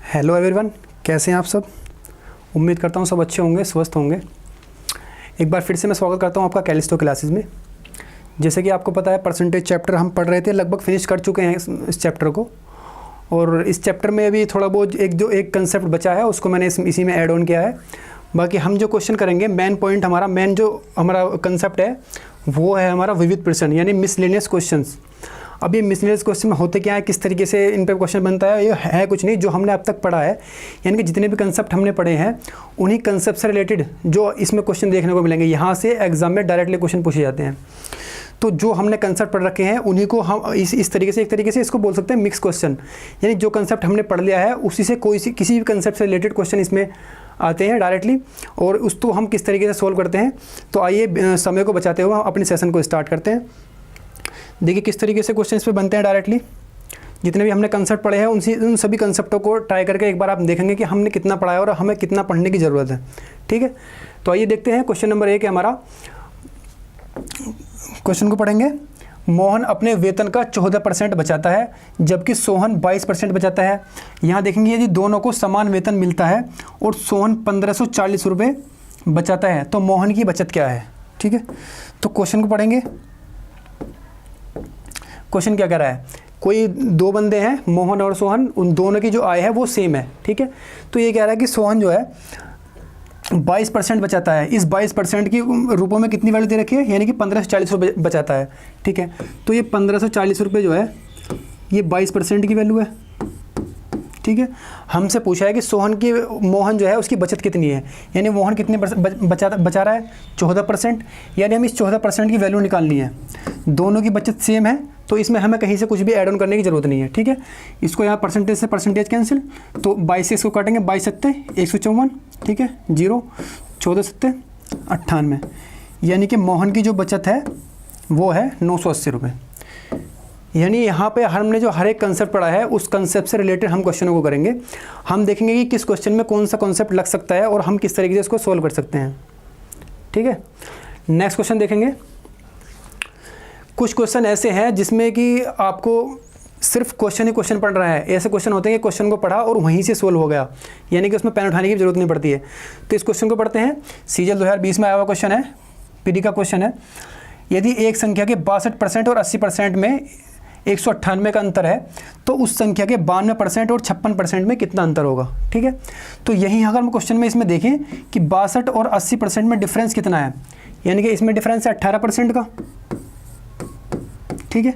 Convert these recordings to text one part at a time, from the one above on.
Hello everyone, कैसे हैं आप सब। उम्मीद करता हूँ सब अच्छे होंगे, स्वस्थ होंगे। एक बार फिर से मैं स्वागत करता हूँ आपका कैलिस्टो क्लासेस में। जैसे कि आपको पता है परसेंटेज चैप्टर हम पढ़ रहे थे, लगभग फिनिश कर चुके हैं इस चैप्टर को। और इस चैप्टर में अभी थोड़ा बहुत एक कंसेप्ट बचा है, उसको मैंने इसी में ऐड ऑन किया है। बाकी हम जो क्वेश्चन करेंगे, मेन पॉइंट मेन जो हमारा कंसेप्ट है वो है हमारा विविध प्रश्न, यानी मिसलेनियस क्वेश्चंस। अब ये मिसलेनियस क्वेश्चन में होते क्या है, किस तरीके से इन पे क्वेश्चन बनता है, ये है कुछ नहीं जो हमने अब तक पढ़ा है। यानी कि जितने भी कंसेप्ट हमने पढ़े हैं उन्हीं कंसेप्ट से रिलेटेड जो इसमें क्वेश्चन देखने को मिलेंगे। यहाँ से एग्जाम में डायरेक्टली क्वेश्चन पूछे जाते हैं। तो जो हमने कंसेप्ट पढ़ रखे हैं उन्हीं को हम इस तरीके से, एक तरीके से इसको बोल सकते हैं मिक्स क्वेश्चन। यानी जो कंसेप्ट हमने पढ़ लिया है उसी से किसी भी कंसेप्ट से रिलेटेड क्वेश्चन इसमें आते हैं डायरेक्टली, और उसको हम किस तरीके से सोल्व करते हैं। तो आइए समय को बचाते हुए हम अपने सेशन को स्टार्ट करते हैं। देखिए किस तरीके से क्वेश्चन इस पे बनते हैं डायरेक्टली। जितने भी हमने कंसेप्ट पढ़े हैं उन सभी कंसेप्टों को ट्राई करके एक बार आप देखेंगे कि हमने कितना पढ़ा है और हमें कितना पढ़ने की ज़रूरत है। ठीक है, तो आइए देखते हैं। क्वेश्चन नंबर 1 है हमारा। क्वेश्चन को पढ़ेंगे। मोहन अपने वेतन का 14% बचाता है जबकि सोहन 22% बचाता है। यहाँ देखेंगे यदि दोनों को समान वेतन मिलता है और सोहन 1540 रुपये बचाता है तो मोहन की बचत क्या है। ठीक है, तो क्वेश्चन को पढ़ेंगे। क्वेश्चन क्या कह रहा है, कोई दो बंदे हैं मोहन और सोहन, उन दोनों की जो आय है वो सेम है। ठीक है, तो ये कह रहा है कि सोहन जो है 22% बचाता है। इस 22% की रुपयों में कितनी वैल्यू दे रखी है, यानी कि 1540 रुपये बचाता है। ठीक है, तो ये 1540 रुपये जो है ये 22% की वैल्यू है। ठीक है, हमसे पूछा है कि मोहन जो है उसकी बचत कितनी है, यानी मोहन कितने बचा रहा है 14%। यानी हम इस 14% की वैल्यू निकालनी है। दोनों की बचत सेम है तो इसमें हमें कहीं से कुछ भी ऐड ऑन करने की ज़रूरत नहीं है। ठीक है, इसको यहाँ परसेंटेज से परसेंटेज कैंसिल, तो 22 से इसको काटेंगे, 22 सत्ते 154। ठीक है, 0 14 सत्ते 98। यानी कि मोहन की जो बचत है वो है 980 रुपये। यानी यहाँ पे हमने जो हर एक कंसेप्ट पढ़ा है उस कंसेप्ट से रिलेटेड हम क्वेश्चनों को करेंगे। हम देखेंगे कि किस क्वेश्चन में कौन सा कॉन्सेप्ट लग सकता है और हम किस तरीके से इसको सोल्व कर सकते हैं। ठीक है, नेक्स्ट क्वेश्चन देखेंगे। कुछ क्वेश्चन ऐसे हैं जिसमें कि आपको सिर्फ क्वेश्चन ही क्वेश्चन पढ़ रहा है। ऐसे क्वेश्चन होते हैं कि क्वेश्चन को पढ़ा और वहीं से सोल्व हो गया, यानी कि उसमें पेन उठाने की जरूरत नहीं पड़ती है। तो इस क्वेश्चन को पढ़ते हैं। सीजीएल 2020 में आया हुआ क्वेश्चन है, पीडी का क्वेश्चन है। यदि एक संख्या के 62% और 80% में 198 का अंतर है तो उस संख्या के 92% और 56% में कितना अंतर होगा। ठीक है, तो यही अगर हम क्वेश्चन में इसमें देखें कि 62 और 80% में डिफरेंस कितना है, यानी कि इसमें डिफरेंस है 18% का। ठीक है,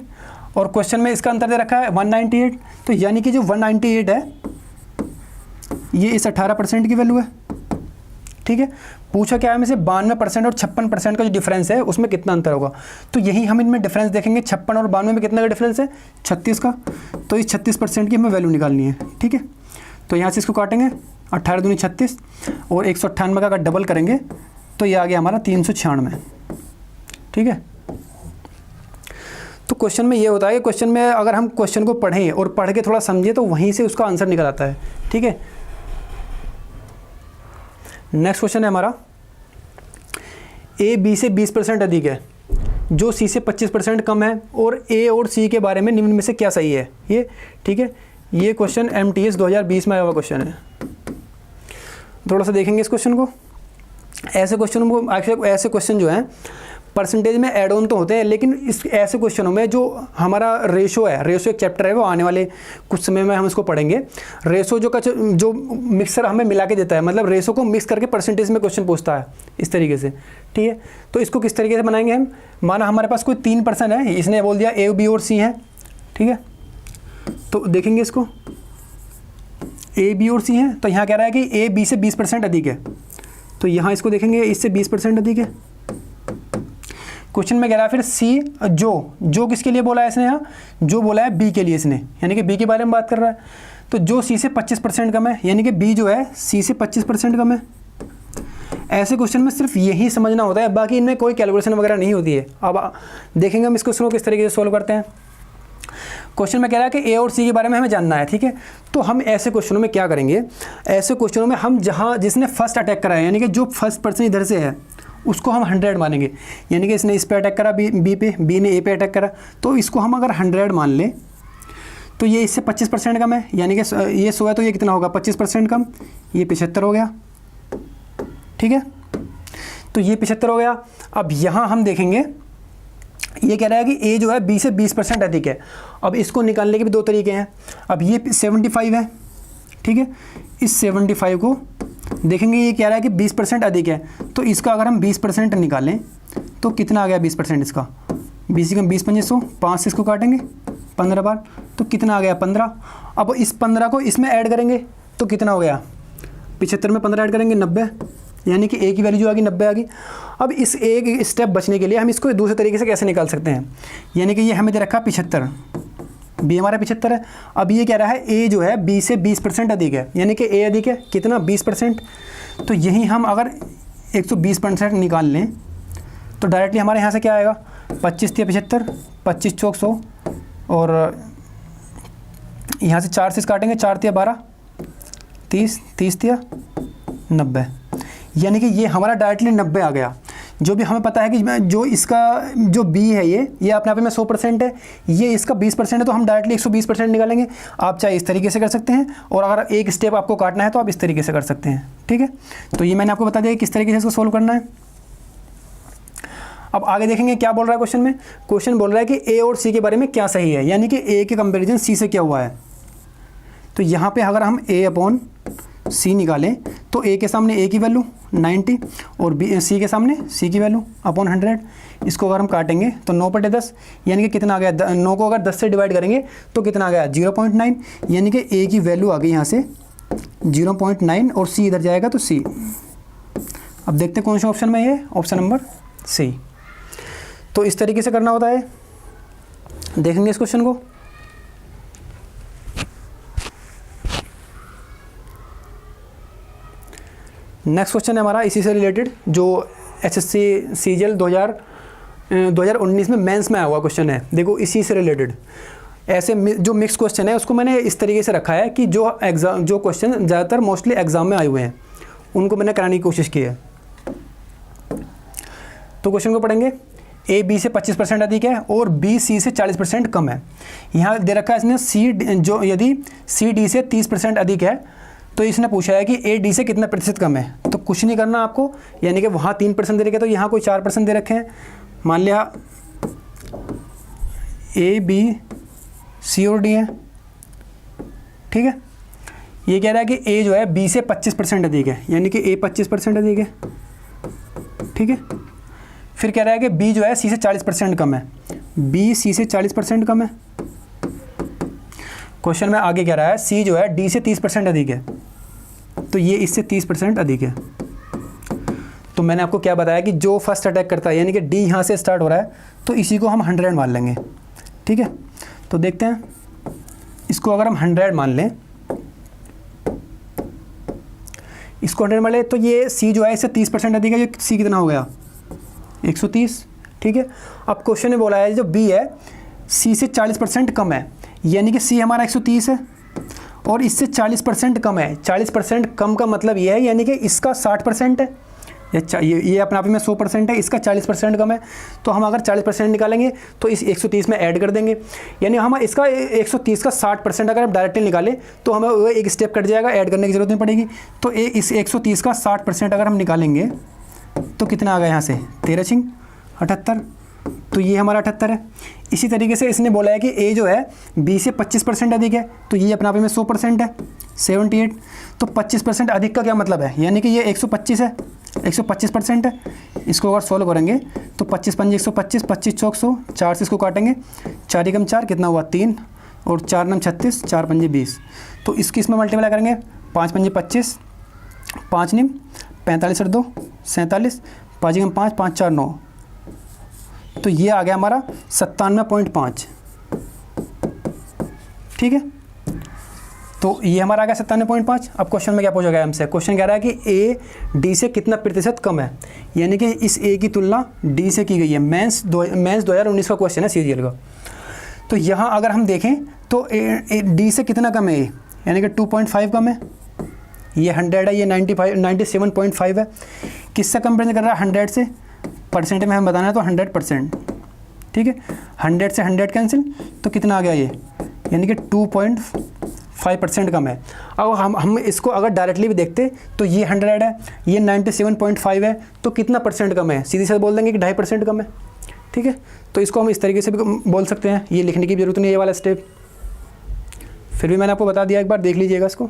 और क्वेश्चन में इसका अंतर दे रखा है 198, तो यानी कि जो 198 है ये इस 18% की वैल्यू है। ठीक है, पूछा क्या है हमें से 92% और 56% का जो डिफरेंस है उसमें कितना अंतर होगा। तो यही हम इनमें डिफरेंस देखेंगे। 56 और 92 में कितना का डिफरेंस है, 36 का। तो इस 36% की हमें वैल्यू निकालनी है। ठीक है, तो यहाँ से इसको काटेंगे, 18 दूनी 36 और 198 का अगर डबल करेंगे तो ये आ गया हमारा 396। ठीक है, तो क्वेश्चन में ये होता है कि क्वेश्चन में अगर हम क्वेश्चन को पढ़ें और पढ़ के थोड़ा समझें तो वहीं से उसका आंसर निकल आता है। ठीक है, नेक्स्ट क्वेश्चन है हमारा। ए बी से 20% अधिक है जो सी से 25% कम है और ए और सी के बारे में निम्न में से क्या सही है ये। ठीक है, ये क्वेश्चन MTS 2020 में आया हुआ क्वेश्चन है। थोड़ा सा देखेंगे इस क्वेश्चन को। ऐसे क्वेश्चन जो हैं परसेंटेज में ऐड ऑन तो होते हैं, लेकिन इस ऐसे क्वेश्चनों में जो हमारा रेशो एक चैप्टर है वो आने वाले कुछ समय में हम इसको पढ़ेंगे। रेशो जो मिक्सर हमें मिला के देता है, मतलब रेशो को मिक्स करके परसेंटेज में क्वेश्चन पूछता है इस तरीके से। ठीक है, तो इसको किस तरीके से बनाएंगे हम। माना हमारे पास कोई 3 पर्सन है, इसने बोल दिया A, B और C है। ठीक है, तो देखेंगे इसको, A, B और C है। तो यहाँ कह रहा है कि A B से 20% अधिक है, तो यहाँ इसको देखेंगे इससे 20% अधिक है। क्वेश्चन में कह रहा है फिर सी जो किसके लिए बोला है इसने, यहाँ जो बोला है बी के लिए इसने, यानी कि बी के बारे में बात कर रहा है। तो जो सी से 25% कम है, यानी कि बी जो है सी से 25% कम है। ऐसे क्वेश्चन में सिर्फ यही समझना होता है, बाकी इनमें कोई कैलकुलेशन वगैरह नहीं होती है। अब देखेंगे हम इस क्वेश्चन को किस तरीके से सोल्व करते हैं। क्वेश्चन में कह रहा है कि ए और सी के बारे में हमें जानना है। ठीक है, तो हम ऐसे क्वेश्चनों में क्या करेंगे, ऐसे क्वेश्चनों में हम जिसने फर्स्ट अटैक करा है, यानी कि जो फर्स्ट पर्सन इधर से है उसको हम 100 मानेंगे। यानी कि इसने इस पे अटैक करा बी पे, बी ने ए पे अटैक करा, तो इसको हम अगर 100 मान लें तो ये इससे 25% कम है, यानी कि ये 100 है तो ये कितना होगा 25% कम, ये 75 हो गया। ठीक है, तो ये 75 हो गया। अब यहाँ हम देखेंगे, ये कह रहा है कि ए जो है बी से 20% अधिक है। अब इसको निकालने के भी दो तरीके हैं। अब ये 75 है, ठीक है, इस 75 को देखेंगे, ये कह रहा है कि 20% अधिक है, तो इसका अगर हम 20% निकालें तो कितना आ गया 20% इसका, 20 कम 20 2500, 5 से इसको काटेंगे 15 बार, तो कितना आ गया 15। अब इस 15 को इसमें ऐड करेंगे तो कितना हो गया, 75 में 15 ऐड करेंगे 90, यानी कि ए की वैल्यू जो आ गई 90 आ गई। अब इस एक स्टेप बचने के लिए हम इसको दूसरे तरीके से कैसे निकाल सकते हैं, यानी कि ये हमें दे रखा 75, बी हमारा 75 है। अब ये कह रहा है ए जो है बी से 20% अधिक है, यानी कि ए अधिक है कितना 20%। तो यही हम अगर 120% निकाल लें तो डायरेक्टली हमारे यहाँ से क्या आएगा, 25 तिया 75, 25 चौक 100, और यहाँ से 4 से काटेंगे, 4 तिया 12, 30, 30 तिया 90, यानी कि ये हमारा डायरेक्टली 90 आ गया। जो भी हमें पता है कि जो इसका जो बी है ये अपने आप में 100% है, ये इसका 20% है, तो हम डायरेक्टली 120% निकालेंगे। आप चाहे इस तरीके से कर सकते हैं, और अगर एक स्टेप आपको काटना है तो आप इस तरीके से कर सकते हैं। ठीक है, तो ये मैंने आपको बता दिया किस तरीके से इसको सोल्व करना है। अब आगे देखेंगे क्या बोल रहा है क्वेश्चन में। क्वेश्चन बोल रहा है कि ए और सी के बारे में क्या सही है, यानी कि ए के कंपेरिजन सी से क्या हुआ है। तो यहाँ पे अगर हम ए अपॉन सी निकालें तो ए के सामने ए की वैल्यू 90 और बी सी के सामने सी की वैल्यू अपॉन 100। इसको अगर हम काटेंगे तो 9/10, यानी कि कितना आ गया, 9 को अगर 10 से डिवाइड करेंगे तो कितना आ गया 0.9, यानी कि ए की वैल्यू आ गई यहाँ से 0.9 और सी इधर जाएगा तो सी। अब देखते हैं कौन सा ऑप्शन में है, ऑप्शन नंबर सी। तो इस तरीके से करना होता है। देखेंगे इस क्वेश्चन को। नेक्स्ट क्वेश्चन है हमारा इसी से रिलेटेड, जो एसएससी सीजीएल 2019 में मेंस में आया हुआ क्वेश्चन है। देखो इसी से रिलेटेड ऐसे जो मिक्स क्वेश्चन है उसको मैंने इस तरीके से रखा है कि जो क्वेश्चन ज़्यादातर मोस्टली एग्जाम में आए हुए हैं उनको मैंने कराने की कोशिश की है। तो क्वेश्चन को पढ़ेंगे। ए बी से 25% अधिक है और बी सी से 40% कम है। यहाँ दे रखा है इसने सी, जो यदि सी डी से 30% अधिक है तो इसने पूछा है कि ए डी से कितना प्रतिशत कम है। तो कुछ नहीं करना आपको, यानी कि वहाँ 3% दे रखे तो यहाँ कोई 4% दे रखे हैं। मान लिया ए बी सी और डी है, ठीक है। ये कह रहा है कि ए जो है बी से 25% अधिक है, यानी कि ए 25% अधिक है, ठीक है। फिर कह रहा है कि बी जो है सी से 40% कम है, बी सी से 40% कम है। क्वेश्चन में आगे कह रहा है सी जो है डी से 30% अधिक है, तो ये इससे 30% अधिक है। तो मैंने आपको क्या बताया कि जो फर्स्ट अटैक करता है, यानी कि डी यहाँ से स्टार्ट हो रहा है, तो इसी को हम 100 मान लेंगे, ठीक है। तो देखते हैं, इसको अगर हम 100 मान लें, इसको 100 मान लें, तो ये सी जो है इससे 30% अधिक है। ये सी कितना हो गया 130, ठीक है। अब क्वेश्चन में बोला है जो बी है सी से 40% कम है, यानी कि सी हमारा 130 है और इससे 40% कम है। 40% कम का मतलब ये है, यानी कि इसका 60% है, ये अपने आप में 100% है, इसका 40% कम है। तो हम अगर 40% निकालेंगे तो इस 130 में ऐड कर देंगे, यानी हम इसका 130 का 60% अगर हम डायरेक्टली निकालें तो हमें वो एक स्टेप कट जाएगा, ऐड करने की ज़रूरत नहीं पड़ेगी। तो इस 130 का 60% अगर हम निकालेंगे तो कितना आ गया यहाँ से 13 78, तो ये हमारा 78 है। इसी तरीके से इसने बोला है कि ए जो है बी से 25% अधिक है, तो ये अपने आप में 100% है 78। तो 25% अधिक का क्या मतलब है, यानी कि ये 125 है, 125% है। इसको अगर सॉल्व करेंगे तो 25 पंजे 125, 25 चौक 100, 4 से इसको काटेंगे, 4 एकम 4 कितना हुआ 3, और 4 नम 36, 4 पंजे 20। तो इसमें मल्टीप्लाई करेंगे, 5 पंजे 25, 5 निम 45 और 2 47, 5 एकम 5, 5 4 9, तो ये आ गया हमारा 97.5, ठीक है। तो ये हमारा आ गया 97.5। अब क्वेश्चन में क्या पूछा गया हमसे, क्वेश्चन कह रहा है कि ए डी से कितना प्रतिशत कम है, यानी कि इस ए की तुलना डी से की गई है। मेंस 2019 का क्वेश्चन है सीजीएल का। तो यहाँ अगर हम देखें तो डी से कितना कम है, यानी कि 2.5 कम है। ये 100 है, ये 97.5 है। किससे कंपेरिजन कर रहा है 100 से, परसेंट में हम बताना है तो 100%, ठीक है। 100 से 100 कैंसिल, तो कितना आ गया, ये यानी कि 2.5% कम है। अब हम इसको अगर डायरेक्टली भी देखते तो ये 100 है, ये 97.5 है, तो कितना परसेंट कम है? सीधी से बोल देंगे कि 2.5% कम है। ठीक है, तो इसको हम इस तरीके से भी बोल सकते हैं, ये लिखने की जरूरत नहीं है ये वाला स्टेप। फिर भी मैंने आपको बता दिया, एक बार देख लीजिएगा इसको।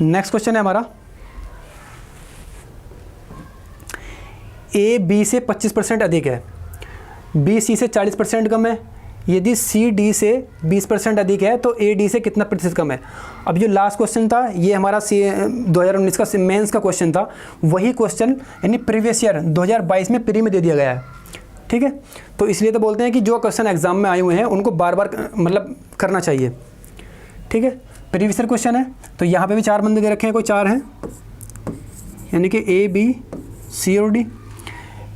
नेक्स्ट क्वेश्चन है हमारा, ए बी से 25% अधिक है, बी सी से 40% कम है, यदि सी डी से 20% अधिक है तो ए डी से कितना प्रतिशत कम है। अब जो लास्ट क्वेश्चन था ये हमारा 2019 का मेंस का क्वेश्चन था, वही क्वेश्चन यानी प्रीवियस ईयर 2022 में प्री में दे दिया गया है। ठीक है, तो इसलिए तो बोलते हैं कि जो क्वेश्चन एग्जाम में आए हुए हैं उनको बार बार मतलब करना चाहिए। ठीक है, प्रीवियस ईयर क्वेश्चन है, तो यहाँ पे भी 4 बंदे दे रखे हैं, कोई 4 हैं, यानी कि ए बी सी और डी।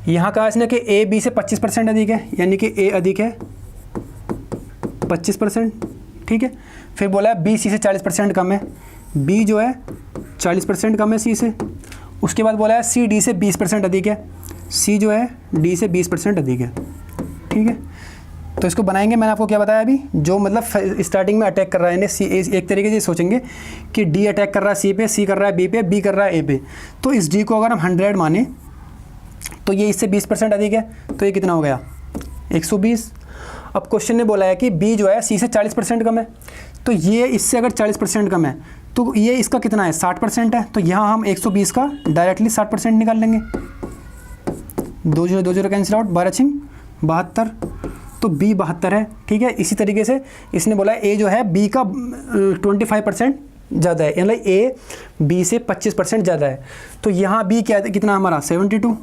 यहाँ कहा इसने कि ए बी से 25% अधिक है, यानी कि ए अधिक है 25%। ठीक है, फिर बोला है बी सी से 40% कम है, बी जो है 40% कम है सी से। उसके बाद बोला है सी डी से 20% अधिक है, सी जो है डी से 20% अधिक है। ठीक है, तो इसको बनाएंगे, मैंने आपको क्या बताया अभी, जो मतलब स्टार्टिंग में अटैक कर रहा है सी, एक तरीके से सोचेंगे कि डी अटैक कर रहा है सी पे, सी कर रहा है बी पे, बी कर रहा है ए पे। तो इस डी को अगर हम 100 माने तो ये इससे 20% अधिक है, तो ये कितना हो गया 120। अब क्वेश्चन ने बोला है कि बी जो है सी से 40% कम है, तो ये इससे अगर 40% कम है तो ये इसका कितना है 60% है, तो यहाँ हम 120 का डायरेक्टली 60% निकाल लेंगे। 2 0 कैंसिल आउट, 12 छिंग 72, तो बी 72 है। ठीक है, इसी तरीके से इसने बोला ए जो है बी का 25% ज़्यादा है, यानी ए बी से 25% ज़्यादा है, तो यहाँ बी क्या कितना हमारा 72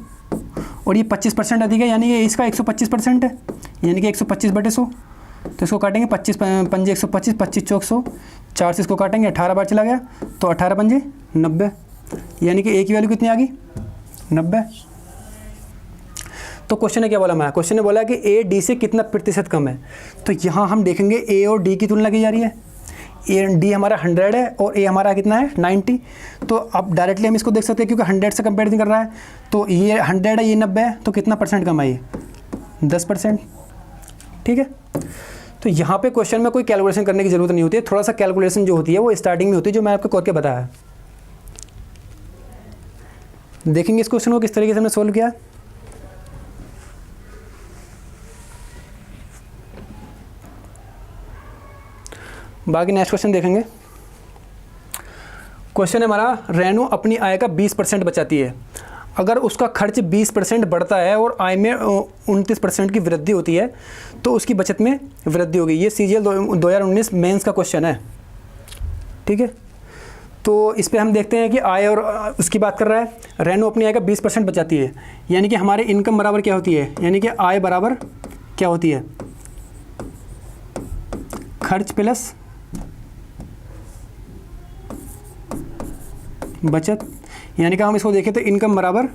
और ये 25% अधिक है, यानी ये इसका 125% है, यानी कि 125/100। तो इसको काटेंगे 25 पंजे 125, 25 चौक 100, 4 से इसको काटेंगे 18 बार चला गया, तो 18 पंजे 90, यानी कि ए की वैल्यू कितनी आ गई 90। तो क्वेश्चन ने क्या बोला हमारा, क्वेश्चन ने बोला कि ए डी से कितना प्रतिशत कम है। तो यहाँ हम देखेंगे ए और डी की तुलना की जा रही है, ए डी हमारा 100 है और ए हमारा कितना है 90। तो अब डायरेक्टली हम इसको देख सकते हैं क्योंकि 100 से कंपेरिजन कर रहा है, तो ये 100 है ये 90 है, तो कितना परसेंट कम है ये 10%। ठीक है, तो यहाँ पे क्वेश्चन में कोई कैलकुलेशन करने की जरूरत नहीं होती है, थोड़ा सा कैलकुलेशन जो होती है वो स्टार्टिंग में होती है, जो मैं आपको करके बताया। देखेंगे इस क्वेश्चन को किस तरीके से हमने सोल्व किया। बाकी नेक्स्ट क्वेश्चन देखेंगे। क्वेश्चन है हमारा, रेनू अपनी आय का 20% बचाती है, अगर उसका खर्च 20% बढ़ता है और आय में 29% की वृद्धि होती है तो उसकी बचत में वृद्धि होगी। ये सीजीएल 2019 मेंस का क्वेश्चन है। ठीक है, तो इस पे हम देखते हैं कि आय और उसकी बात कर रहा है। रेनू अपनी आय का 20% बचाती है, यानी कि हमारे इनकम बराबर क्या होती है, यानी कि आय बराबर क्या होती है खर्च प्लस बचत, यानी कि हम इसको देखें तो इनकम बराबर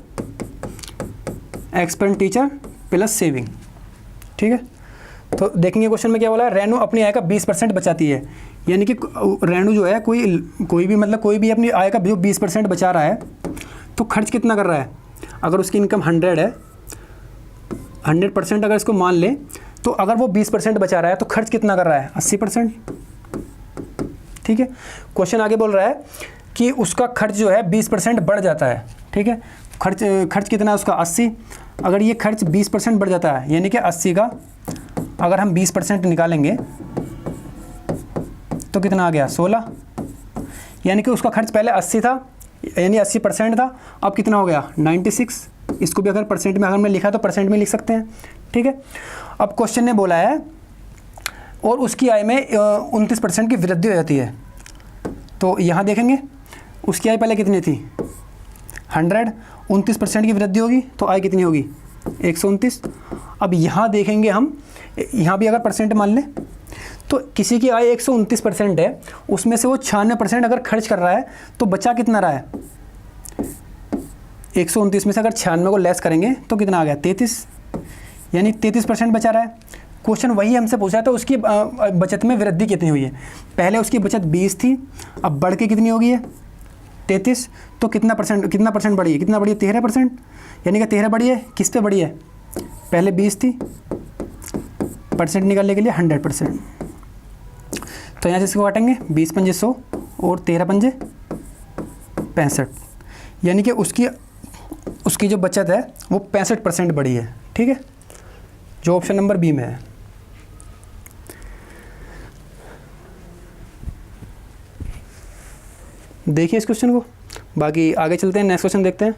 एक्सपेंडिचर प्लस सेविंग। ठीक है, तो देखेंगे क्वेश्चन में क्या बोला है, रेनू अपनी आय का 20% बचाती है, यानी कि रेनू जो है कोई भी मतलब कोई भी अपनी आय का जो 20% बचा रहा है तो खर्च कितना कर रहा है। अगर उसकी इनकम 100 है, 100% अगर इसको मान ले, तो अगर वो 20% बचा रहा है तो खर्च कितना कर रहा है 80%। ठीक है, क्वेश्चन आगे बोल रहा है कि उसका खर्च जो है 20% बढ़ जाता है। ठीक है, खर्च कितना है उसका 80, अगर ये खर्च 20% बढ़ जाता है, यानी कि 80 का अगर हम 20% निकालेंगे तो कितना आ गया 16, यानी कि उसका खर्च पहले 80 था, यानी 80% था, अब कितना हो गया 96। इसको भी अगर परसेंट में अगर मैं लिखा तो परसेंट में लिख सकते हैं। ठीक है, अब क्वेश्चन ने बोला है और उसकी आय में 29% की वृद्धि हो जाती है, तो यहाँ देखेंगे उसकी आय पहले कितनी थी 100, 29% की वृद्धि होगी तो आय कितनी होगी 129। अब यहाँ देखेंगे हम, यहाँ भी अगर परसेंट मान लें तो किसी की आय 129% है, उसमें से वो 96% अगर खर्च कर रहा है तो बचा कितना रहा है 129 में से अगर 96 को लेस करेंगे तो कितना आ गया 33, यानी 33% बचा रहा है। क्वेश्चन वही हमसे पूछा है, तो उसकी बचत में वृद्धि कितनी हुई है। पहले उसकी बचत 20 थी, अब बढ़ के कितनी हो गई है 33, तो कितना परसेंट बढ़ी है, कितना बढ़ी है 13%, यानी कि 13 बढ़ी है। किस पे बढ़ी है, पहले 20 थी परसेंट निकालने के लिए 100%। तो यहाँ से इसको काटेंगे 20 पंजे 100 और 13 पंजे 65, यानी कि उसकी जो बचत है वो 65% बढ़ी है। ठीक है, जो ऑप्शन नंबर बी में है। देखिए इस क्वेश्चन को, बाकी आगे चलते हैं, नेक्स्ट क्वेश्चन देखते हैं।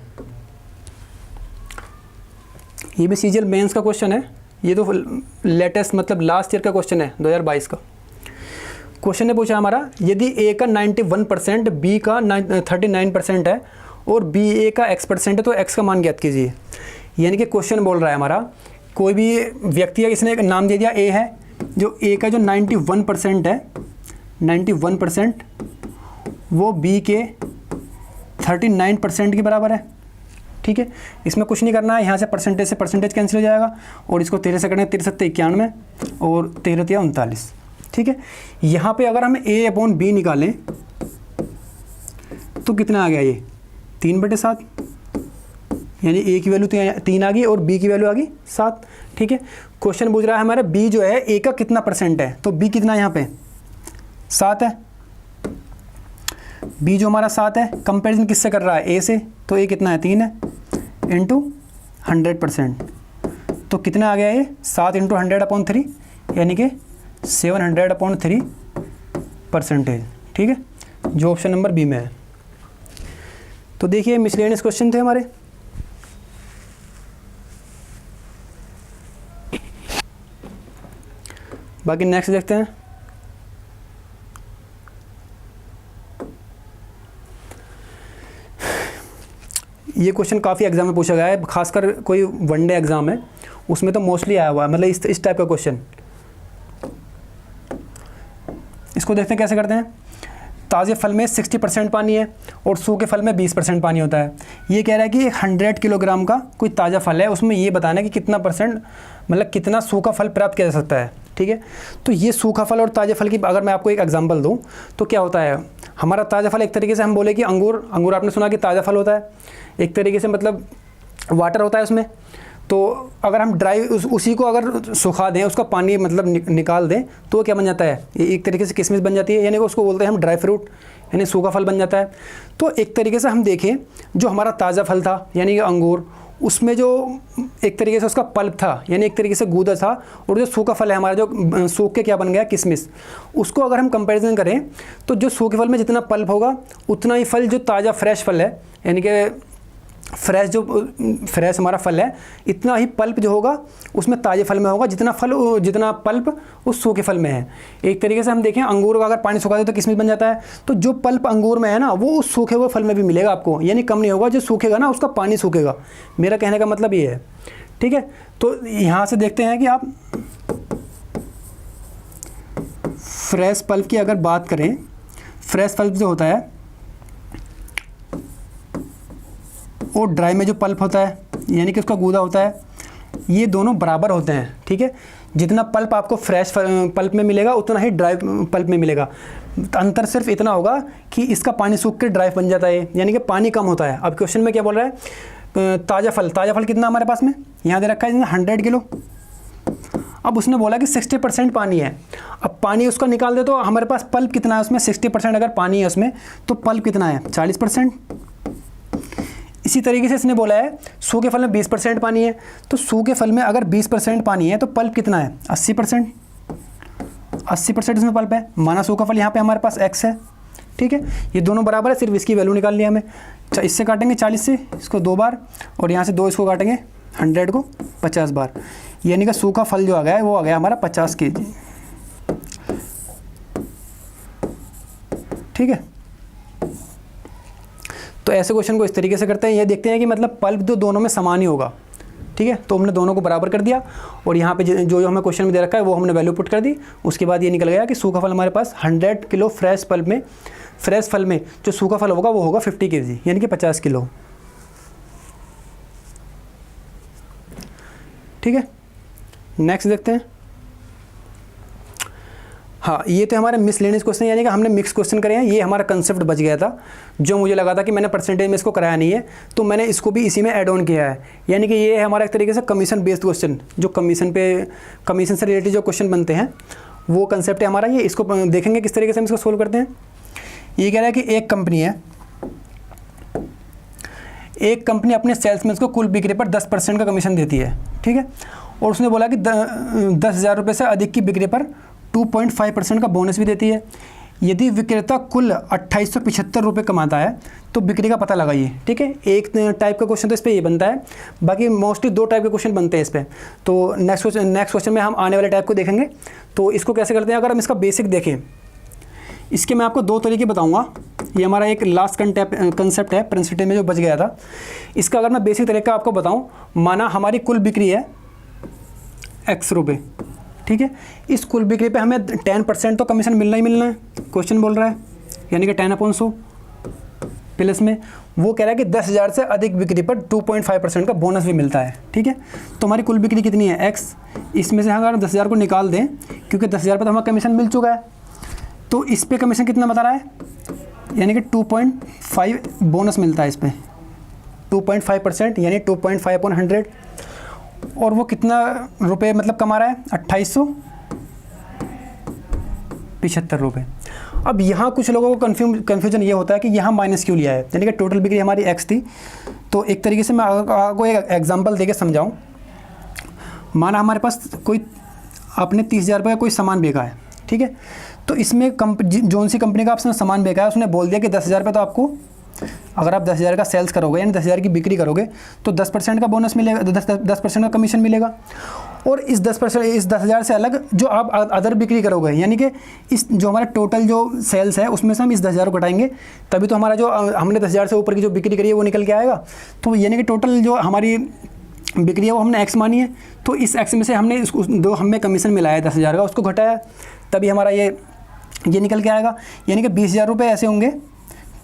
ये भी सीजीएल मेंस का क्वेश्चन है, ये तो लेटेस्ट मतलब लास्ट ईयर का क्वेश्चन है 2022 का। क्वेश्चन ने पूछा हमारा, यदि ए का 91%, बी का 39% है और बी ए का x% है तो x का मान ज्ञात कीजिए। यानी कि क्वेश्चन बोल रहा है हमारा, कोई भी व्यक्ति है, इसने एक नाम दे दिया ए है, जो ए का जो 91% है, 91% वो बी के 39% के बराबर है। ठीक है, इसमें कुछ नहीं करना है, यहाँ से परसेंटेज कैंसिल हो जाएगा और इसको 13 से करेंगे, 13 7 91 और 13 3 39। ठीक है, यहाँ पे अगर हम a अपॉन बी निकालें तो कितना आ गया, ये 3/7, यानी a की वैल्यू 3 आ गई और b की वैल्यू आ गई 7। ठीक है, क्वेश्चन पूछ रहा है हमारा b जो है a का कितना % है, तो b कितना यहाँ पे 7 है, b जो हमारा 7 है, कंपेरिजन किससे कर रहा है, a से, तो a कितना है 3 है इंटू 100%, तो कितना आ गया ये 7 इंटू 100/3, यानी कि 700/3%। ठीक है, जो ऑप्शन नंबर बी में है। तो देखिए मिसलेनियस क्वेश्चन थे हमारे। बाकी नेक्स्ट देखते हैं। ये क्वेश्चन काफ़ी एग्जाम में पूछा गया है, खासकर कोई वनडे एग्जाम है उसमें तो मोस्टली आया हुआ है, मतलब इस टाइप का क्वेश्चन। इसको देखते हैं कैसे करते हैं। ताज़े फल में 60% पानी है और सूखे फल में 20% पानी होता है। ये कह रहा है कि 100 किलोग्राम का कोई ताज़ा फल है, उसमें ये बताना है कि कितना % मतलब कितना सूखा फल प्राप्त किया जा सकता है। ठीक है, तो ये सूखा फल और ताज़े फल की अगर मैं आपको एक एग्जांपल दूं तो क्या होता है, हमारा ताज़ा फल एक तरीके से हम बोले कि अंगूर आपने सुना कि ताज़ा फल होता है, एक तरीके से मतलब वाटर होता है उसमें। तो अगर हम उसी को अगर सुखा दें, उसका पानी मतलब निकाल दें, तो क्या बन जाता है, ये एक तरीके से किशमिश बन जाती है, यानी कि उसको बोलते हैं हम ड्राई फ्रूट, यानी सूखा फल बन जाता है। तो एक तरीके से हम देखें, जो हमारा ताज़ा फल था यानी कि अंगूर, उसमें जो एक तरीके से उसका पल्प था, यानी एक तरीके से गूदा था, और जो सूखा फल है हमारा जो सूख के क्या बन गया, किशमिश, उसको अगर हम कंपैरिजन करें तो जो सूखे फल में जितना पल्प होगा उतना ही फल जो ताज़ा फ्रेश फल है, यानी कि फ्रेश हमारा फल है, इतना ही पल्प जो होगा उसमें ताज़े फल में होगा, जितना पल्प उस सूखे फल में है। एक तरीके से हम देखें, अंगूर का अगर पानी सुखा दे तो किशमिश बन जाता है, तो जो पल्प अंगूर में है ना वो उस सूखे हुए फल में भी मिलेगा आपको, यानी कम नहीं होगा, जो सूखेगा ना उसका पानी सूखेगा। मेरा कहने का मतलब ये है। ठीक है, तो यहाँ से देखते हैं कि आप फ्रेश पल्प की अगर बात करें, फ्रेश पल्प जो होता है और ड्राई में जो पल्प होता है यानी कि उसका गूदा होता है, ये दोनों बराबर होते हैं। ठीक है, जितना पल्प आपको फ्रेश पल्प में मिलेगा उतना ही ड्राई पल्प में मिलेगा। अंतर सिर्फ इतना होगा कि इसका पानी सूख के ड्राई बन जाता है, यानी कि पानी कम होता है। अब क्वेश्चन में क्या बोल रहा है, ताज़ा फल कितना हमारे पास में यहाँ दे रखा है 100 किलो। अब उसने बोला कि 60% पानी है। अब पानी उसका निकाल दे तो हमारे पास पल्प कितना है उसमें, 60% अगर पानी है उसमें तो पल्प कितना है 40%। इसी तरीके से इसने बोला है सूखे फल में 20% पानी है, तो सूखे फल में अगर 20% पानी है तो पल्प कितना है 80%। 80% इसमें पल्प है, माना सूखा फल यहाँ पे हमारे पास x है। ठीक है, ये दोनों बराबर है, सिर्फ इसकी वैल्यू निकालनी है हमें। इससे काटेंगे 40 से इसको 2 बार और यहाँ से 2 इसको काटेंगे 100 को 50 बार, यानी कि सूखा फल जो आ गया है वो आ गया हमारा 50 kg। ठीक है, तो ऐसे क्वेश्चन को इस तरीके से करते हैं। ये देखते हैं कि मतलब पल्प तो दोनों में समान ही होगा। ठीक है, तो हमने दोनों को बराबर कर दिया और यहाँ पे जो हमें क्वेश्चन में दे रखा है वो हमने वैल्यू पुट कर दी। उसके बाद ये निकल गया कि सूखा फल हमारे पास 100 किलो फ्रेश फल में जो सूखा फल होगा वो होगा 50 kg, यानी कि 50 किलो। ठीक है, नेक्स्ट देखते हैं। हाँ, ये तो हमारे मिसलेनियस क्वेश्चन, यानी कि हमने मिक्स क्वेश्चन करे हैं। ये हमारा कंसेप्ट बच गया था, जो मुझे लगा था कि मैंने परसेंटेज में इसको कराया नहीं है, तो मैंने इसको भी इसी में ऐड ऑन किया है। यानी कि ये है हमारा एक तरीके से कमीशन बेस्ड क्वेश्चन, जो कमीशन से रिलेटेड जो क्वेश्चन बनते हैं वो कंसेप्ट है हमारा। ये इसको देखेंगे किस तरीके से हम इसको सोल्व करते हैं। ये कह रहा है कि एक कंपनी है, एक कंपनी अपने सेल्समैन को कुल बिक्री पर 10% का कमीशन देती है, ठीक है, और उसने बोला कि 10,000 रुपये से अधिक की बिक्री पर 2.5% का बोनस भी देती है। यदि विक्रेता कुल 2875 रुपये कमाता है तो बिक्री का पता लगाइए, ठीक है। एक टाइप का क्वेश्चन तो इस पर ये बनता है, बाकी मोस्टली 2 टाइप के क्वेश्चन बनते हैं इस पर। तो नेक्स्ट क्वेश्चन में हम आने वाले टाइप को देखेंगे। तो इसको कैसे करते हैं, अगर हम इसका बेसिक देखें, इसके मैं आपको 2 तरीके बताऊंगा। ये हमारा एक लास्ट कंसेप्ट है प्रिंसिपल में जो बच गया था। इसका अगर मैं बेसिक तरीका आपको बताऊं, माना हमारी कुल बिक्री है x रुपये, ठीक है। इस कुल बिक्री पे हमें 10% तो कमीशन मिलना ही मिलना है, क्वेश्चन बोल रहा है, यानी कि 10/100 प्लस में वो कह रहा है कि 10,000 से अधिक बिक्री पर 2.5% का बोनस भी मिलता है, ठीक है। तो हमारी कुल बिक्री कितनी है x, इसमें से अगर 10,000 को निकाल दें, क्योंकि 10,000 पर तो हमारा कमीशन मिल चुका है, तो इस पे कमीशन कितना बता रहा है, यानी कि 2.5 बोनस मिलता है इस पर, 2.5% यानी 2.5/100, और वो कितना रुपए मतलब कमा रहा है, 2875 रुपये। अब यहाँ कुछ लोगों को कन्फ्यूजन ये होता है कि यहाँ माइनस क्यों लिया है, यानी कि टोटल बिक्री हमारी x थी। तो एक तरीके से मैं आपको एक एग्जांपल देके समझाऊँ। माना हमारे पास कोई आपने 30,000 रुपये का कोई सामान बेचा है, ठीक है। तो इसमें जोन सी कंपनी का आपने सामान बेचा है, उसने बोल दिया कि 10,000 रुपये तो आपको, अगर आप 10,000 का सेल्स करोगे यानी 10,000 की बिक्री करोगे तो 10% का बोनस मिलेगा, 10% का कमीशन मिलेगा। और इस 10,000 से अलग जो आप अदर बिक्री करोगे, यानी कि इस जो हमारा टोटल जो सेल्स है उसमें से हम इस 10,000 को घटाएंगे, तभी तो हमारा जो हमने 10,000 से ऊपर की जो बिक्री करी है वो निकल के आएगा। तो यानी कि टोटल जो हमारी बिक्री है वो हमने x मानी है, तो इस x में से हमने जो हमें कमीशन मिला है 10,000 का उसको घटाया, तभी हमारा ये निकल के आएगा। यानी कि 20,000 रुपये ऐसे होंगे,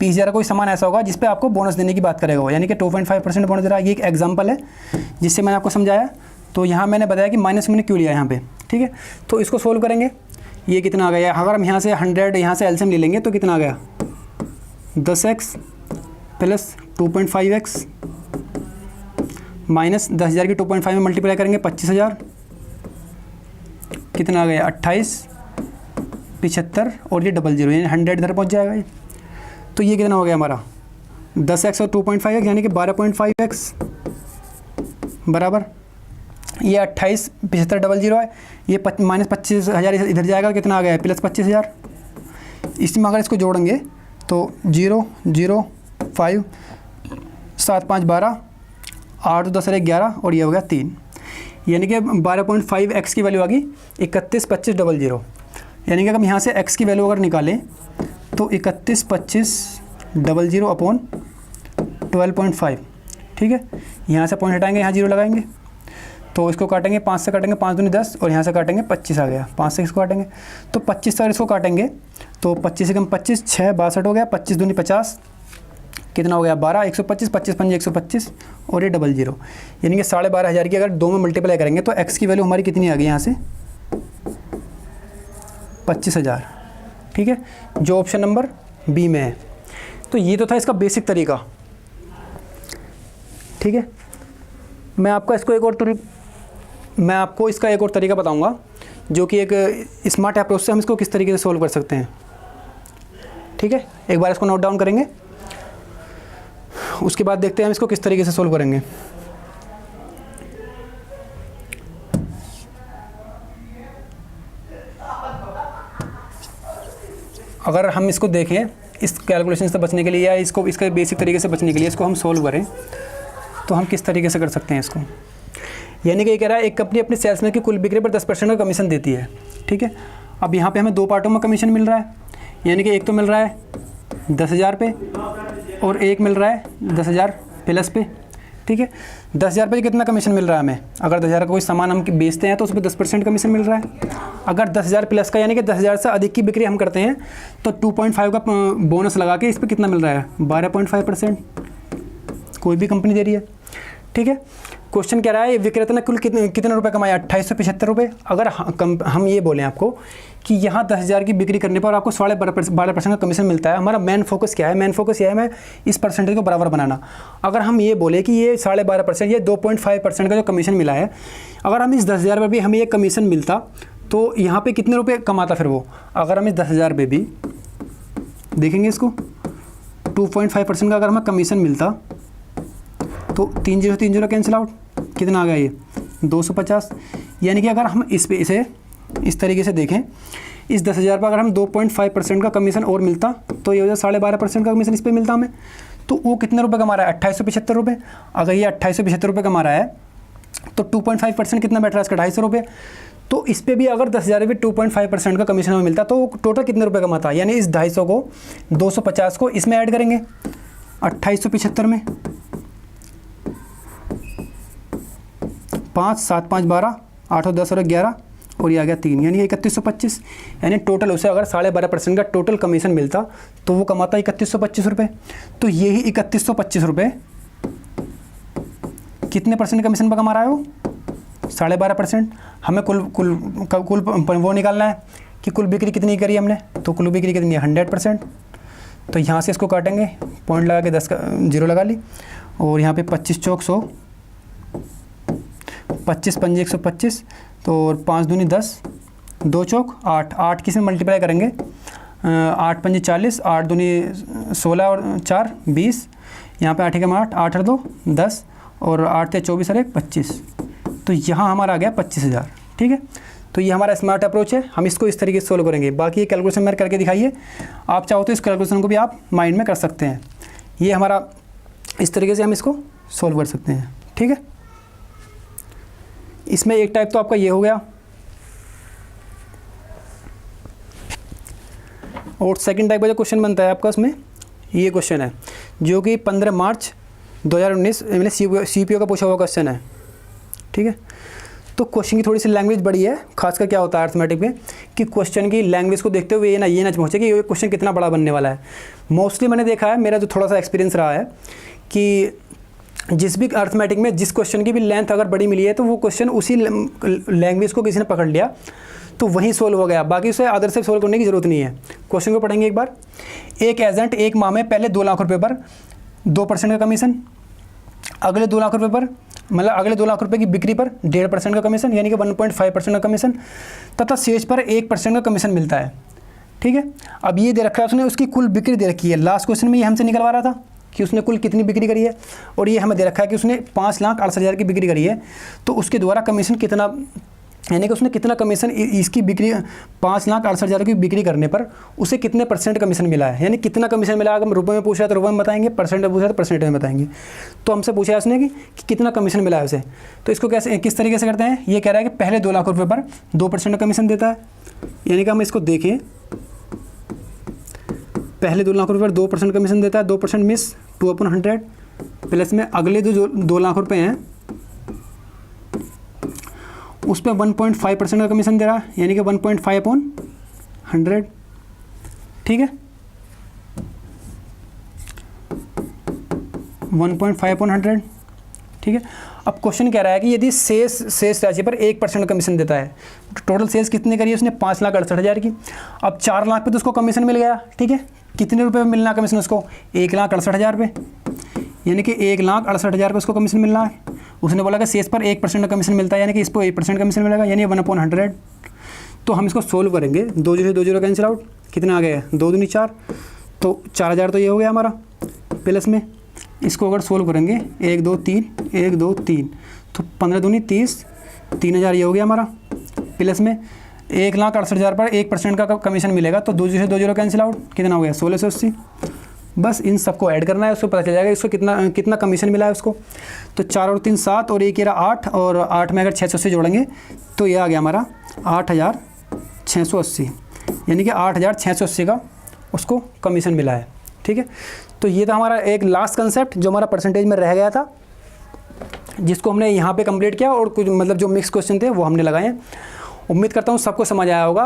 20,000 का कोई सामान ऐसा होगा जिस पे आपको बोनस देने की बात करेगा, यानी कि 2.5% बोनस दे रहा है। ये एक एग्जांपल है जिससे मैंने आपको समझाया। तो यहाँ मैंने बताया कि माइनस मैंने क्यों लिया यहाँ पे, ठीक है। तो इसको सोल्व करेंगे, ये कितना आ गया, अगर हम यहाँ से 100 यहाँ से एलसीएम ले लेंगे तो कितना आ गया, 10x प्लस 2.5x माइनस 10,000 की 2.5 में मल्टीप्लाई करेंगे 25,000, कितना आ गया 2875, और ये 00 यानी 100 इधर पहुँच जाएगा ये। तो ये कितना हो गया हमारा 10x और 2.5x यानी कि 12.5x बराबर, ये 287500 है, ये माइनस 25,000 इधर जाएगा, कितना आ गया प्लस 25,000। इसमें अगर इसको जोड़ेंगे तो 0 0 5 7 5 12 8 10 11 और ये हो गया 3, यानी कि 12.5x की वैल्यू आ गई 312500, यानी कि अगर हम यहाँ से x की वैल्यू अगर निकालें तो 312500 अपॉन 12.5, ठीक है। यहाँ से पॉइंट हटाएंगे, यहाँ 0 लगाएंगे, तो इसको काटेंगे 5 से, काटेंगे 5 दूनी 10, और यहाँ से काटेंगे 25 आ गया, 5 से इसको काटेंगे तो 25 से अगर इसको काटेंगे तो 25 से कम 25, 6 62 हो गया, 25 दूनी 50, कितना हो गया 12, 125, 25 5 125 और ये 00, यानी कि 12,500 की अगर 2 में मल्टीप्लाई करेंगे तो x की वैल्यू हमारी कितनी आ गई यहाँ से 25,000, ठीक है, जो ऑप्शन नंबर बी में है। तो ये तो था इसका बेसिक तरीका, ठीक है। मैं आपको इसका एक और तरीका बताऊंगा, जो कि एक स्मार्ट अप्रोच से हम इसको किस तरीके से सोल्व कर सकते हैं, ठीक है। एक बार इसको नोट डाउन करेंगे, उसके बाद देखते हैं हम इसको किस तरीके से सोल्व करेंगे। अगर हम इसको देखें इस कैलकुलेशन से बचने के लिए या इसके बेसिक तरीके से बचने के लिए इसको हम सोल्व करें तो हम किस तरीके से कर सकते हैं इसको। यानी कि ये कह रहा है एक कंपनी अपने सेल्समैन की कुल बिक्री पर 10% का कमीशन देती है, ठीक है। अब यहाँ पे हमें 2 पार्टों में कमीशन मिल रहा है, यानी कि एक तो मिल रहा है 10,000 पे और एक मिल रहा है 10,000 प्लस पे, ठीक है। 10,000 पे कितना कमीशन मिल रहा है हमें, अगर 10,000 का कोई सामान हम बेचते हैं तो उस पर 10% कमीशन मिल रहा है। अगर 10,000 प्लस का यानी कि 10,000 से अधिक की बिक्री हम करते हैं तो 2.5 का बोनस लगा के इस पर कितना मिल रहा है 12.5%, कोई भी कंपनी दे रही है, ठीक है। क्वेश्चन कह रहा है विक्रेता ने कुल कितने रुपए कमाए, 2875 रुपये। अगर हम ये बोलें आपको कि यहाँ 10,000 की बिक्री करने पर आपको 12.5% का कमीशन मिलता है, हमारा मेन फोकस क्या है, मेन फोकस यह है मैं इस परसेंटेज को बराबर बनाना। अगर हम ये बोले कि ये 12.5%, ये 2.5% का जो कमीशन मिला है, अगर हम इस 10,000 पर भी हमें ये कमीशन मिलता तो यहाँ पे कितने रुपए कमाता फिर वो। अगर हम इस 10,000 पे भी देखेंगे इसको 2.5% का अगर हमें कमीशन मिलता तो 3 0 कैंसिल आउट, कितना आ गया ये 250। यानी कि अगर हम इसे इस तरीके से देखें, इस 10,000 पर अगर हम 2.5% का कमीशन और मिलता तो ये हो जाए 12.5% का कमीशन इस पर मिलता हमें, तो वो कितने रुपए कमा रहा है, 2875 रुपये। अगर ये 2875 रुपये कमा रहा है तो 2.5% कितना बैठ रहा है इसका, 250 रुपये। तो इस पर भी अगर 10,000 भी 2.5% का कमीशन हमें मिलता तो टोटल कितने रुपए कमाता है। यानी इस 250 को 250 को इसमें ऐड करेंगे 2875 में, 5 7 5 12 8 और 10 और 11 और ये आ गया 3, यानी 3125। यानी टोटल उसे अगर 12.5% का टोटल कमीशन मिलता तो वो कमाता 3125 रुपये। तो यही 3125 रुपये कितने परसेंट कमीशन पर कमा रहा है वो, 12.5%। हमें कुल वो निकालना है कि कुल बिक्री कितनी करी हमने, तो कुल बिक्री कितनी है 100%। तो यहाँ से इसको काटेंगे, पॉइंट लगा के 10 का 0 लगा ली, और यहाँ पे 25 चौक 100, 25 पंजे 125, तो 5 दूनी 10, 2 चौक 8, 8 किस में मल्टीप्लाई करेंगे, 8 पंजे 40, 8 दूनी 16 और 4 20, यहाँ पे 8 के 8, 8 और 2 10, और 8 × 24 और 1 25। तो यहाँ हमारा आ गया 25,000। ठीक है, तो ये हमारा स्मार्ट अप्रोच है, हम इसको इस तरीके से सोल्व करेंगे। बाकी ये कैलकुलेशन मेरे करके दिखाइए, आप चाहो तो इस कैलकुलेशन को भी आप माइंड में कर सकते हैं। ये हमारा इस तरीके से हम इसको सोल्व कर सकते हैं। ठीक है, इसमें एक टाइप तो आपका ये हो गया, और सेकंड टाइप का जो क्वेश्चन बनता है आपका उसमें ये क्वेश्चन है जो कि 15 मार्च 2019 मैंने CPO का पूछा हुआ क्वेश्चन है। ठीक है, तो क्वेश्चन की थोड़ी सी लैंग्वेज बड़ी है, खासकर क्या होता है अर्थमेटिक में कि क्वेश्चन की लैंग्वेज को देखते हुए ये ना पहुँचे कि ये क्वेश्चन कितना बड़ा बनने वाला है। मोस्टली मैंने देखा है, मेरा जो थोड़ा सा एक्सपीरियंस रहा है कि जिस भी अर्थमेटिक में जिस क्वेश्चन की भी लेंथ अगर बड़ी मिली है तो वो क्वेश्चन उसी लैंग्वेज को किसी ने पकड़ लिया तो वही सोल्व हो गया, बाकी उसे अदर से सोल्व करने की ज़रूरत नहीं है। क्वेश्चन को पढ़ेंगे एक बार। एक एजेंट एक माह में पहले 2 लाख रुपये पर 2% का कमीशन, अगले 2 लाख रुपये पर मतलब अगले 2 लाख रुपये की बिक्री पर 1.5% का कमीशन, यानी कि 1.5% का कमीशन, तथा शेष पर 1% का कमीशन मिलता है। ठीक है, अब ये दे रखा है उसने, उसकी कुल बिक्री दे रखी है। लास्ट क्वेश्चन में ये हमसे निकलवा रहा था कि उसने कुल कितनी बिक्री करी है, और ये हमें दे रखा है कि उसने 5,68,000 की बिक्री करी है, तो उसके द्वारा कमीशन कितना, यानी कि उसने कितना कमीशन इसकी बिक्री 5,68,000 की बिक्री करने पर उसे कितने परसेंट कमीशन मिला है, यानी कितना कमीशन मिला। अगर रुपये में पूछा तो रुपये में बताएंगे, परसेंट में पूछा तो परसेंट में बताएंगे। तो हमसे पूछा है उसने कि कितना कमीशन मिला है उसे, तो इसको कैसे किस तरीके से करते हैं। ये कह रहा है कि पहले 2 लाख रुपये पर 2% का कमीशन देता है, यानी कि हम इसको देखें, पहले 2 लाख रुपये पर 2% कमीशन देता है, 2% मिस 2/100 प्लस में अगले जो 2 लाख रुपये हैं उस पर 1.5% का कमीशन दे रहा है, यानी कि 1.5/100। ठीक है, 1.5/100। ठीक है, अब क्वेश्चन कह रहा है कि यदि शेष राशि पर 1% कमीशन देता है, टोटल सेल्स कितने करी है उसने, 5,68,000 की। अब 4 लाख पे तो उसको कमीशन मिल गया। ठीक है, कितने रुपए में मिलना कमीशन उसको, 1,68,000 पे, यानी कि 1,68,000 पे उसको कमीशन मिलना है। उसने बोला कि शेष पर 1% का कमीशन मिलता है, यानी कि इसको 1% कमीशन मिलेगा, यानी 1/100। तो हम इसको सोल्व करेंगे, 2 0 2 0 कैंसिल आउट, कितना आ गया 2 दूनी 4, तो 4,000 तो ये हो गया हमारा। प्लस में इसको अगर सोल्व करेंगे 1 2 3 1 2 3, तो 15 दूनी 30, 3,000 ये हो गया हमारा। प्लस में 1,68,000 पर 1% का कमीशन मिलेगा, तो 2 0 2 0 कैंसिल आउट, कितना हो गया 1680। बस इन सबको ऐड करना है, उसको पता चल जाएगा इसको कितना कमीशन मिला है उसको। तो 4 और 3 7 और 1 ये रहा 8, और 8 में अगर 680 जोड़ेंगे तो ये आ गया हमारा 8,680, यानी कि 8,680 का उसको कमीशन मिला है। ठीक है, तो ये था हमारा एक लास्ट कंसेप्ट जो हमारा परसेंटेज में रह गया था, जिसको हमने यहाँ पे कंप्लीट किया, और कुछ मतलब जो मिक्स क्वेश्चन थे वो हमने लगाए हैं। उम्मीद करता हूँ सबको समझ आया होगा।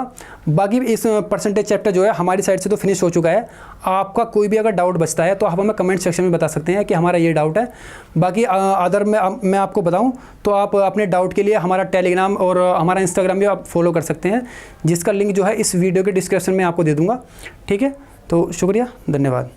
बाकी इस परसेंटेज चैप्टर जो है हमारी साइड से तो फिनिश हो चुका है। आपका कोई भी अगर डाउट बचता है तो आप हमें कमेंट सेक्शन में बता सकते हैं कि हमारा ये डाउट है। बाकी अदर मैं आपको बताऊं तो आप अपने डाउट के लिए हमारा टेलीग्राम और हमारा इंस्टाग्राम भी आप फॉलो कर सकते हैं, जिसका लिंक जो है इस वीडियो के डिस्क्रिप्शन में आपको दे दूँगा। ठीक है, तो शुक्रिया, धन्यवाद।